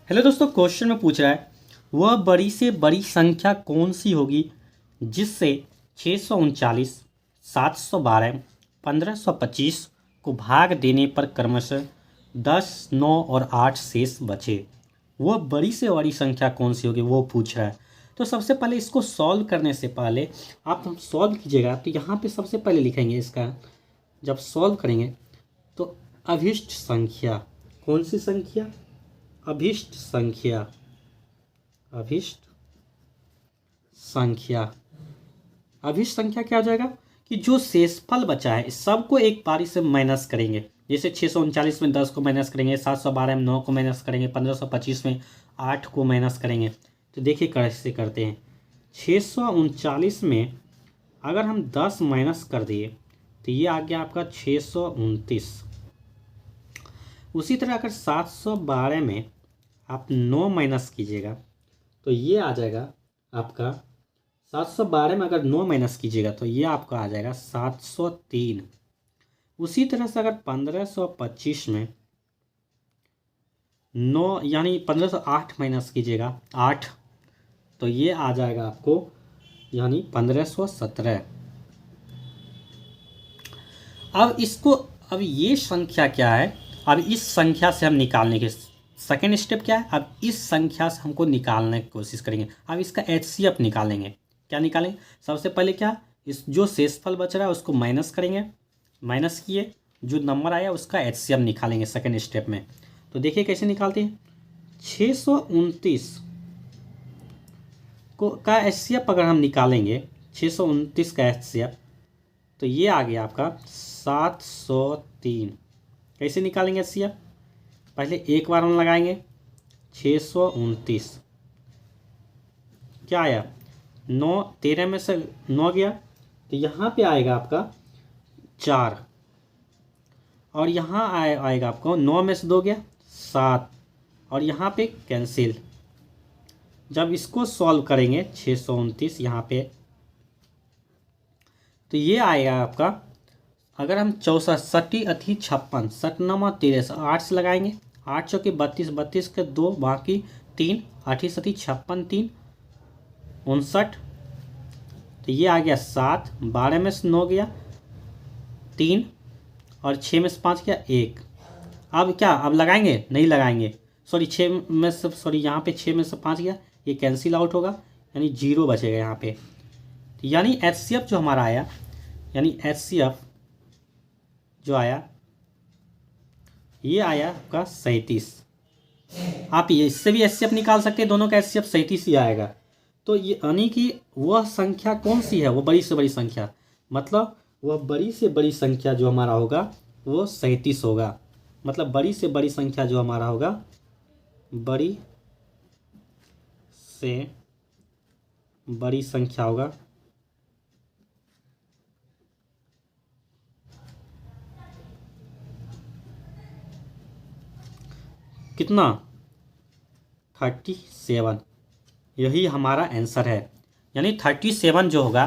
Hello दोस्तों, question में पूछ रहा है वह बड़ी से बड़ी संख्या कौन सी होगी जिससे 639, 712, 1525 को भाग देने पर क्रमशः 10, 9 और 8 शेष बचे। वह बड़ी से बड़ी संख्या कौन सी होगी वो पूछ रहा है। तो सबसे पहले इसको सॉल्व करने से पहले आप सॉल्व कीजिएगा तो यहाँ पे सबसे पहले लिखेंगे इसका, जब सॉल्व करेंगे तो अभिष्ट संख्या, कौन सी संख्या? अभिष्ट संख्या, अभिष्ट संख्या। अभिष्ट संख्या क्या हो जाएगा कि जो शेषफल बचा है सबको एक बारी से माइनस करेंगे। जैसे 639 में 10 को माइनस करेंगे, 712 में 9 को माइनस करेंगे, 1525 में 8 को माइनस करेंगे। तो देखिए कैसे करते हैं। 639 में अगर हम 10 माइनस कर दिए तो ये आ गया आपका 629। उसी तरह अगर 712 में आप 9 माइनस कीजिएगा तो ये आ जाएगा आपका 712 में अगर 9 माइनस कीजिएगा तो ये आपका आ जाएगा 703। उसी तरह से अगर 1525 में 9 यानी 1508 माइनस कीजिएगा 8 तो ये आ जाएगा आपको यानी 1517। अब ये संख्या क्या है? अब इस संख्या से हम निकालने के सेकेंड स्टेप क्या है? अब इस संख्या से हमको निकालने की कोशिश करेंगे। अब इसका HCF निकालेंगे। क्या निकालेंगे? सबसे पहले क्या, इस जो शेषफल बच रहा है उसको माइनस करेंगे, माइनस किए जो नंबर आया उसका HCF निकालेंगे सेकेंड स्टेप में। तो देखिए कैसे निकालते हैं। 629 का HCF अगर हम निकालेंगे, 629 का HCF तो ये आ गया आपका 703। कैसे निकालेंगे HCF? पहले एक बार हम लगाएंगे 629, क्या आया 9, 13 में से 9 गया तो यहाँ पे आएगा आपका 4 और यहाँ आएगा आपको 9 में से 2 गया 7 और यहाँ पे कैंसिल। जब इसको सॉल्व करेंगे 629 यहाँ पे तो ये आएगा आपका, अगर हम 64 60 अथी 56 60 9 13 8 से लगाएंगे, 8 चौके 32, 32 के 2 बाकी 3, 8 सती 56 3 59 तो ये आ गया 7, 12 में से 9 गया 3 और 6 में से 5 गया 1। अब क्या, अब लगाएंगे? नहीं लगाएंगे, सॉरी 6 में से, सॉरी यहाँ पे 6 में से 5 गया, ये कैंसिल आउट होगा यानी 0 बचेगा यहाँ पे। यानी HCF जो हमारा आया, यानी HCF जो आया ये आया आपका 37। आप ये इससे भी HCF निकाल सकते हैं, दोनों का HCF 37 ही आएगा। तो ये यानी कि वह संख्या कौन सी है? वो बड़ी से बड़ी संख्या, मतलब वह बड़ी से बड़ी संख्या जो हमारा होगा वो 37 होगा। मतलब बड़ी से बड़ी संख्या जो हमारा होगा, बड़ी से बड़ी संख्या होगा कितना? 37। यही हमारा आंसर है। यानी 37 जो होगा,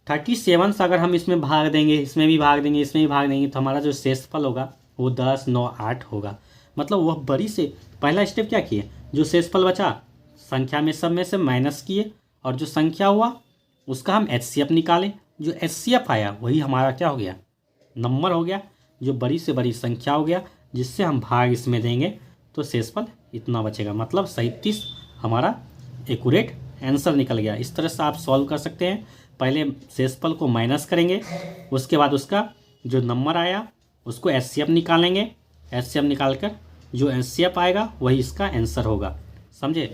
37 से अगर हम इसमें भाग देंगे, इसमें भी भाग देंगे, इसमें भी भाग देंगे तो हमारा जो शेषफल होगा वो 10, 9, 8 होगा। मतलब वह बड़ी से, पहला स्टेप क्या किए, जो शेषफल बचा संख्या में सब में से माइनस किए और जो संख्या हुआ उसका हम HCF निकालें। जो HCF आया वही हमारा क्या हो गया, नंबर हो गया, जो बड़ी से बड़ी संख्या हो गया, जिससे हम भाग इसमें देंगे तो शेषफल इतना बचेगा। मतलब 37 हमारा एक्यूरेट आंसर निकल गया। इस तरह से आप सॉल्व कर सकते हैं। पहले शेषफल को माइनस करेंगे, उसके बाद उसका जो नंबर आया उसको HCF निकालेंगे, HCF निकाल कर जो HCF आएगा वही इसका आंसर होगा। समझे?